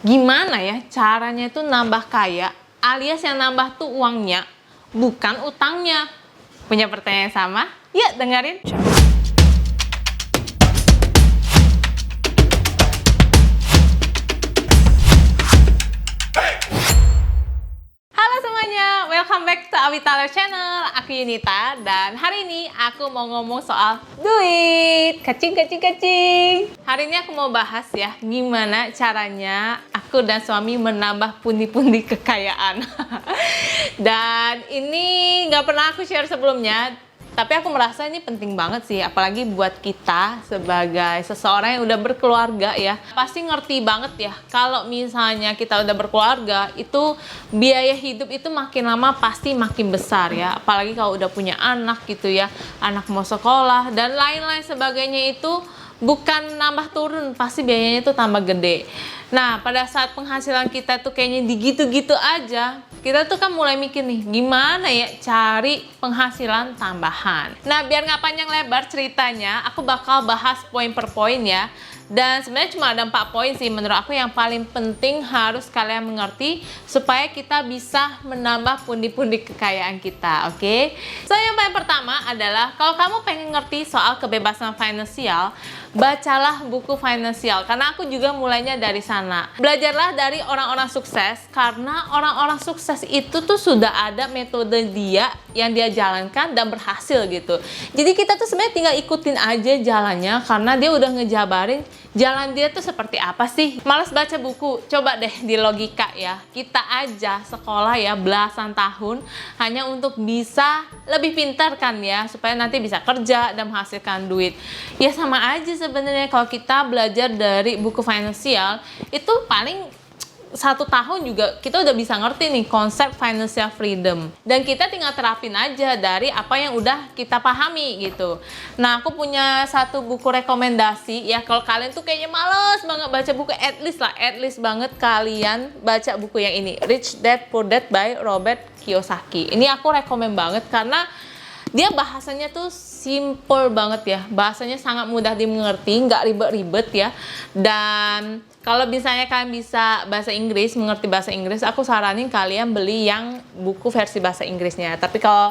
Gimana ya caranya itu nambah kaya, alias yang nambah tuh uangnya, bukan utangnya? Punya pertanyaan yang sama? Yuk dengerin. Halo semuanya, welcome back to Awita Life Channel. Aku Yunita dan hari ini aku mau ngomong soal duit. Kacing. Hari ini aku mau bahas ya, gimana caranya aku dan suami menambah pundi-pundi kekayaan. Dan ini nggak pernah aku share sebelumnya. Tapi aku merasa ini penting banget sih, apalagi buat kita sebagai seseorang yang udah berkeluarga ya. Pasti ngerti banget ya, kalau misalnya kita udah berkeluarga, itu biaya hidup itu makin lama pasti makin besar ya. Apalagi kalau udah punya anak gitu ya, anak mau sekolah, dan lain-lain sebagainya itu bukan nambah turun, pasti biayanya itu tambah gede. Nah, pada saat penghasilan kita tuh kayaknya digitu-gitu aja, kita tuh kan mulai mikir nih, gimana ya cari penghasilan tambahan. Nah, biar nggak panjang lebar ceritanya, aku bakal bahas poin per poin ya. Dan sebenarnya cuma ada 4 poin sih menurut aku yang paling penting harus kalian mengerti supaya kita bisa menambah pundi-pundi kekayaan kita, oke? So, yang paling pertama adalah kalau kamu pengen ngerti soal kebebasan finansial, bacalah buku finansial karena aku juga mulainya dari sana. Belajarlah dari orang-orang sukses karena orang-orang sukses itu tuh sudah ada metode dia yang dia jalankan dan berhasil gitu. Jadi kita tuh sebenarnya tinggal ikutin aja jalannya karena dia udah ngejabarin jalan dia tuh seperti apa sih. Males baca buku, coba deh di logika ya. Kita aja sekolah ya belasan tahun hanya untuk bisa lebih pintar kan ya, supaya nanti bisa kerja dan menghasilkan duit. Ya sama aja sebenarnya kalau kita belajar dari buku finansial, itu paling 1 tahun juga kita udah bisa ngerti nih konsep financial freedom. Dan kita tinggal terapin aja dari apa yang udah kita pahami gitu. Nah, aku punya 1 buku rekomendasi ya, kalau kalian tuh kayaknya males banget baca buku, at least banget kalian baca buku yang ini, Rich Dad Poor Dad by Robert Kiyosaki. Ini aku rekomen banget karena dia bahasanya tuh simple banget ya, bahasanya sangat mudah dimengerti, nggak ribet-ribet ya. Dan kalau misalnya kalian bisa bahasa Inggris, mengerti bahasa Inggris, aku saranin kalian beli yang buku versi bahasa Inggrisnya. Tapi kalau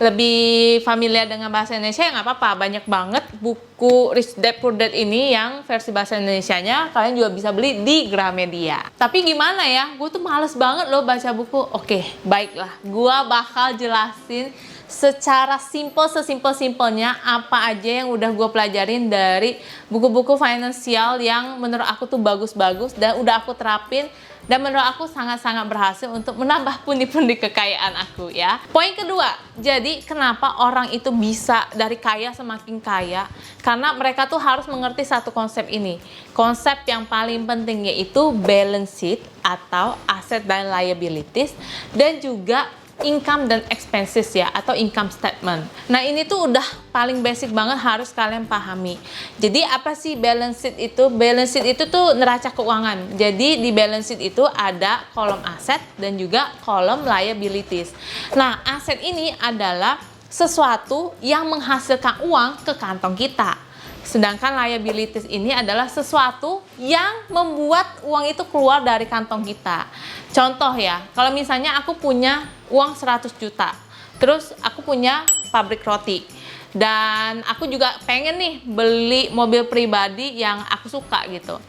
lebih familiar dengan bahasa Indonesia ya nggak apa-apa, banyak banget buku Rich Dad Poor Dad ini yang versi bahasa Indonesianya kalian juga bisa beli di Gramedia. Tapi gimana ya, gue tuh males banget loh baca buku. Oke, baiklah, gue bakal jelasin secara sesimpel-simpelnya apa aja yang udah gue pelajarin dari buku-buku finansial yang menurut aku tuh bagus-bagus dan udah aku terapin dan menurut aku sangat-sangat berhasil untuk menambah pundi-pundi kekayaan aku ya. Poin kedua, jadi kenapa orang itu bisa dari kaya semakin kaya? Karena mereka tuh harus mengerti satu konsep ini. Konsep yang paling penting yaitu balance sheet atau asset dan liabilities, dan juga income dan expenses ya, atau income statement. Nah, ini tuh udah paling basic banget harus kalian pahami. Jadi apa sih balance sheet itu? Balance sheet itu tuh neraca keuangan. Jadi di balance sheet itu ada kolom aset dan juga kolom liabilities. Nah, aset ini adalah sesuatu yang menghasilkan uang ke kantong kita. Sedangkan liabilities ini adalah sesuatu yang membuat uang itu keluar dari kantong kita. Contoh ya, kalau misalnya aku punya uang 100 juta, terus aku punya pabrik roti, dan aku juga pengen nih beli mobil pribadi yang aku suka gitu.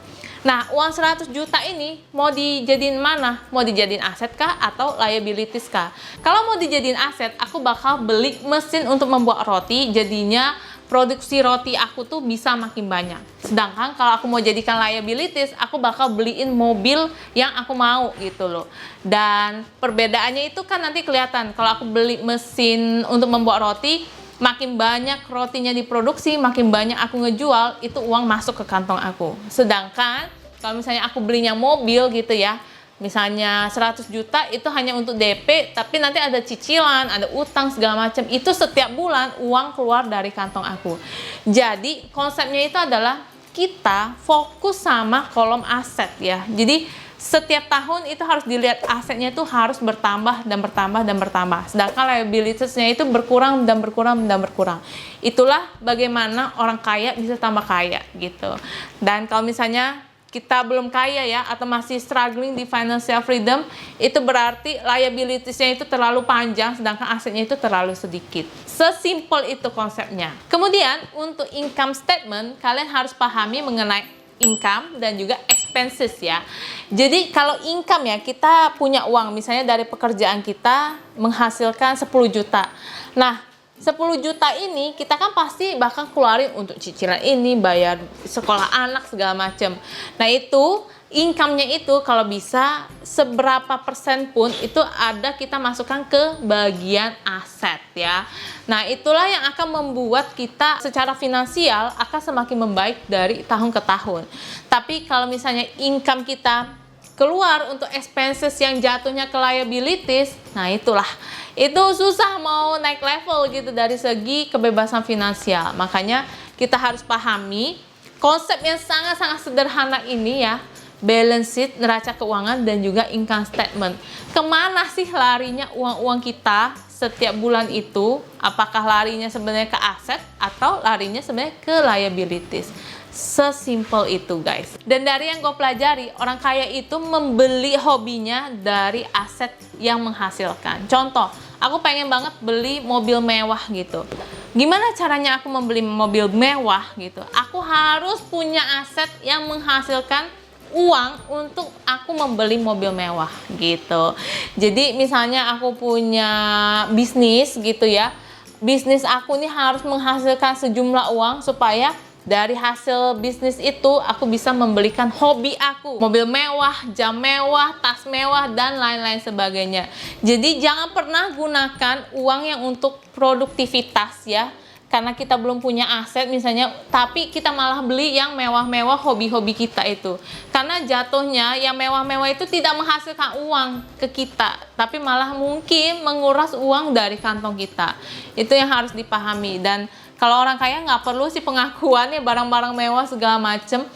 Nah, uang 100 juta ini mau dijadiin mana? Mau dijadiin aset kah atau liabilities kah? Kalau mau dijadiin aset, aku bakal beli mesin untuk membuat roti, jadinya produksi roti aku tuh bisa makin banyak. Sedangkan kalau aku mau jadikan liabilities, aku bakal beliin mobil yang aku mau gitu loh. Dan perbedaannya itu kan nanti kelihatan. Kalau aku beli mesin untuk membuat roti, makin banyak rotinya diproduksi, makin banyak aku ngejual, itu uang masuk ke kantong aku. Sedangkan kalau misalnya aku belinya mobil gitu ya, misalnya 100 juta itu hanya untuk DP, tapi nanti ada cicilan, ada utang segala macam. Itu setiap bulan uang keluar dari kantong aku. Jadi konsepnya itu adalah kita fokus sama kolom aset ya. Jadi setiap tahun itu harus dilihat asetnya itu harus bertambah dan bertambah dan bertambah. Sedangkan liabilitiesnya itu berkurang dan berkurang dan berkurang. Itulah bagaimana orang kaya bisa tambah kaya gitu. Dan kalau misalnya kita belum kaya ya, atau masih struggling di financial freedom, itu berarti liabilities-nya itu terlalu panjang, sedangkan asetnya itu terlalu sedikit. Sesimpel itu konsepnya. Kemudian untuk income statement, kalian harus pahami mengenai income dan juga expenses ya. Jadi kalau income ya, kita punya uang, misalnya dari pekerjaan kita menghasilkan 10 juta. Nah, 10 juta ini kita kan pasti bakal keluarin untuk cicilan ini, bayar sekolah anak, segala macam. Nah itu, income-nya itu kalau bisa seberapa persen pun itu ada kita masukkan ke bagian aset ya. Nah itulah yang akan membuat kita secara finansial akan semakin membaik dari tahun ke tahun. Tapi kalau misalnya income kita keluar untuk expenses yang jatuhnya ke liabilities, nah itulah, itu susah mau naik level gitu dari segi kebebasan finansial. Makanya kita harus pahami konsep yang sangat-sangat sederhana ini ya, balance sheet, neraca keuangan, dan juga income statement. Kemana sih larinya uang-uang kita setiap bulan itu? Apakah larinya sebenarnya ke aset atau larinya sebenarnya ke liabilities? Sesimpel itu guys. Dan dari yang gue pelajari, orang kaya itu membeli hobinya dari aset yang menghasilkan. Contoh, aku pengen banget beli mobil mewah gitu. Gimana caranya aku membeli mobil mewah gitu? Aku harus punya aset yang menghasilkan uang untuk aku membeli mobil mewah gitu. Jadi misalnya aku punya bisnis gitu ya, bisnis aku ini harus menghasilkan sejumlah uang supaya dari hasil bisnis itu aku bisa membelikan hobi aku, mobil mewah, jam mewah, tas mewah, dan lain-lain sebagainya. Jadi jangan pernah gunakan uang yang untuk produktivitas ya, karena kita belum punya aset misalnya, tapi kita malah beli yang mewah-mewah, hobi-hobi kita itu. Karena jatuhnya yang mewah-mewah itu tidak menghasilkan uang ke kita, tapi malah mungkin menguras uang dari kantong kita. Itu yang harus dipahami. Dan kalau orang kaya nggak perlu sih pengakuannya barang-barang mewah segala macem,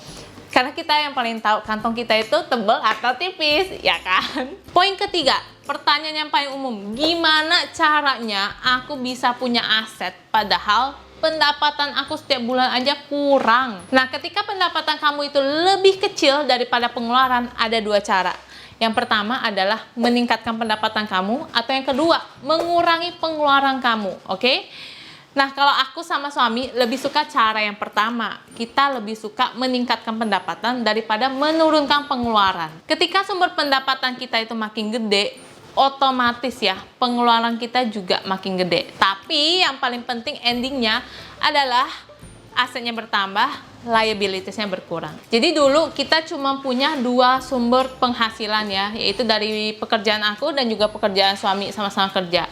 karena kita yang paling tahu kantong kita itu tebal atau tipis, ya kan? Poin ketiga, pertanyaan yang paling umum, gimana caranya aku bisa punya aset padahal pendapatan aku setiap bulan aja kurang? Nah, ketika pendapatan kamu itu lebih kecil daripada pengeluaran, ada dua cara. Yang pertama adalah meningkatkan pendapatan kamu, atau yang kedua, mengurangi pengeluaran kamu, oke? Nah, kalau aku sama suami lebih suka cara yang pertama. Kita lebih suka meningkatkan pendapatan daripada menurunkan pengeluaran. Ketika sumber pendapatan kita itu makin gede, otomatis ya pengeluaran kita juga makin gede. Tapi yang paling penting endingnya adalah asetnya bertambah, liabilitiesnya berkurang. Jadi dulu kita cuma punya dua sumber penghasilan ya, yaitu dari pekerjaan aku dan juga pekerjaan suami, sama-sama kerja.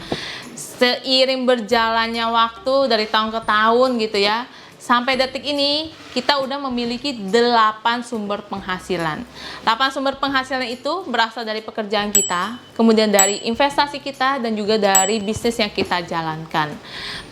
Seiring berjalannya waktu dari tahun ke tahun gitu ya, sampai detik ini kita udah memiliki 8 sumber penghasilan. 8 sumber penghasilan itu berasal dari pekerjaan kita, kemudian dari investasi kita, dan juga dari bisnis yang kita jalankan.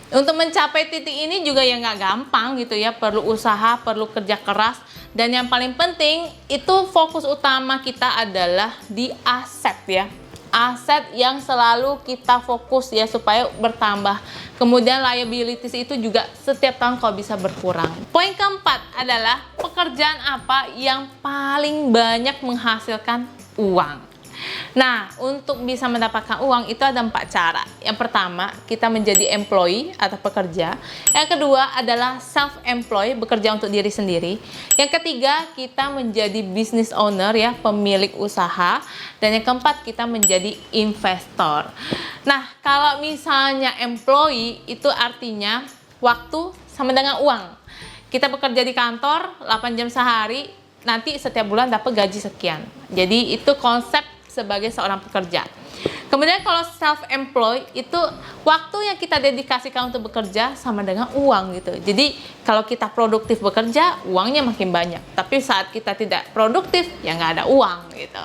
Untuk mencapai titik ini juga ya nggak gampang gitu ya, perlu usaha, perlu kerja keras, dan yang paling penting itu fokus utama kita adalah di aset ya. Aset yang selalu kita fokus ya supaya bertambah. Kemudian liabilities itu juga setiap tahun kalau bisa berkurang. Poin keempat adalah pekerjaan apa yang paling banyak menghasilkan uang. Nah, untuk bisa mendapatkan uang itu ada 4 cara. Yang pertama, kita menjadi employee atau pekerja. Yang kedua adalah self-employed, bekerja untuk diri sendiri. Yang ketiga, kita menjadi business owner ya, pemilik usaha. Dan yang keempat, kita menjadi investor. Nah, kalau misalnya employee itu artinya waktu sama dengan uang. Kita bekerja di kantor 8 jam sehari, nanti setiap bulan dapat gaji sekian. Jadi itu konsep sebagai seorang pekerja. Kemudian kalau self-employed itu waktu yang kita dedikasikan untuk bekerja sama dengan uang gitu. Jadi kalau kita produktif bekerja, uangnya makin banyak. Tapi saat kita tidak produktif, ya nggak ada uang gitu.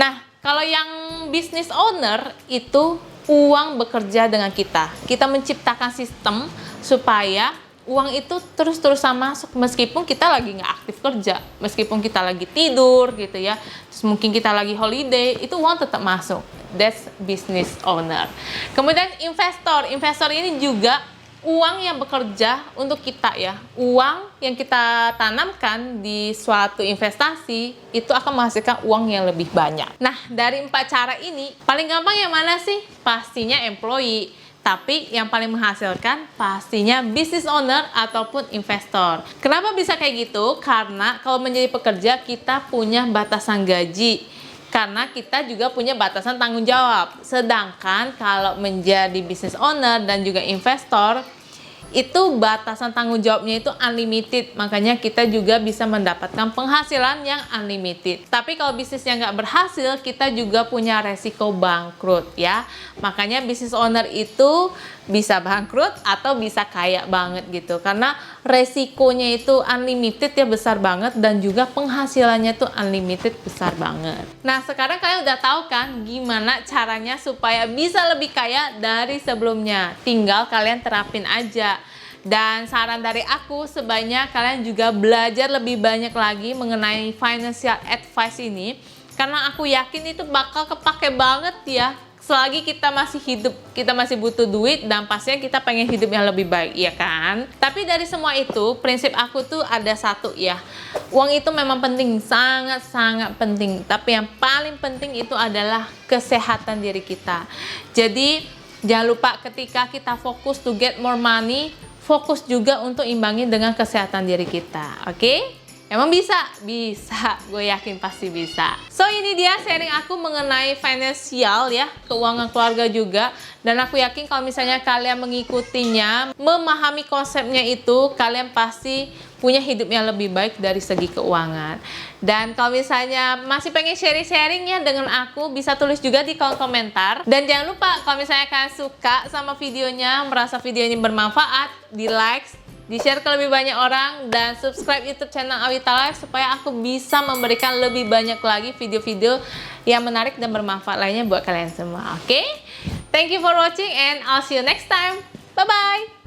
Nah, kalau yang business owner itu uang bekerja dengan kita. Kita menciptakan sistem supaya uang itu terus-terusan masuk meskipun kita lagi nggak aktif kerja, meskipun kita lagi tidur gitu ya, terus mungkin kita lagi holiday, itu uang tetap masuk. That's business owner. Kemudian investor ini juga uang yang bekerja untuk kita ya, uang yang kita tanamkan di suatu investasi itu akan menghasilkan uang yang lebih banyak. Nah, dari 4 cara ini paling gampang yang mana sih? Pastinya employee. Tapi yang paling menghasilkan pastinya business owner ataupun investor. Kenapa bisa kayak gitu? Karena kalau menjadi pekerja kita punya batasan gaji. Karena kita juga punya batasan tanggung jawab. Sedangkan kalau menjadi business owner dan juga investor, itu batasan tanggung jawabnya itu unlimited. Makanya kita juga bisa mendapatkan penghasilan yang unlimited. Tapi kalau bisnisnya nggak berhasil, kita juga punya resiko bangkrut ya. Makanya business owner itu bisa bangkrut atau bisa kaya banget gitu. Karena resikonya itu unlimited ya, besar banget, dan juga penghasilannya tuh unlimited, besar banget. Nah, sekarang kalian udah tahu kan gimana caranya supaya bisa lebih kaya dari sebelumnya. Tinggal kalian terapin aja. Dan saran dari aku, sebaiknya kalian juga belajar lebih banyak lagi mengenai financial advice ini. Karena aku yakin itu bakal kepake banget ya. Selagi kita masih hidup, kita masih butuh duit, dan pastinya kita pengen hidup yang lebih baik, ya kan? Tapi dari semua itu, prinsip aku tuh ada satu ya. Uang itu memang penting, sangat-sangat penting. Tapi yang paling penting itu adalah kesehatan diri kita. Jadi, jangan lupa ketika kita fokus to get more money, fokus juga untuk imbangin dengan kesehatan diri kita, oke? Emang bisa? Bisa, gue yakin pasti bisa. So, ini dia sharing aku mengenai finansial ya, keuangan keluarga juga. Dan aku yakin kalau misalnya kalian mengikutinya, memahami konsepnya itu, kalian pasti punya hidup yang lebih baik dari segi keuangan. Dan kalau misalnya masih pengen sharing-sharing ya dengan aku, bisa tulis juga di kolom komentar. Dan jangan lupa kalau misalnya kalian suka sama videonya, merasa video ini bermanfaat, di like, di-share ke lebih banyak orang, dan subscribe YouTube channel Awita Life supaya aku bisa memberikan lebih banyak lagi video-video yang menarik dan bermanfaat lainnya buat kalian semua. Oke? Thank you for watching and I'll see you next time. Bye-bye!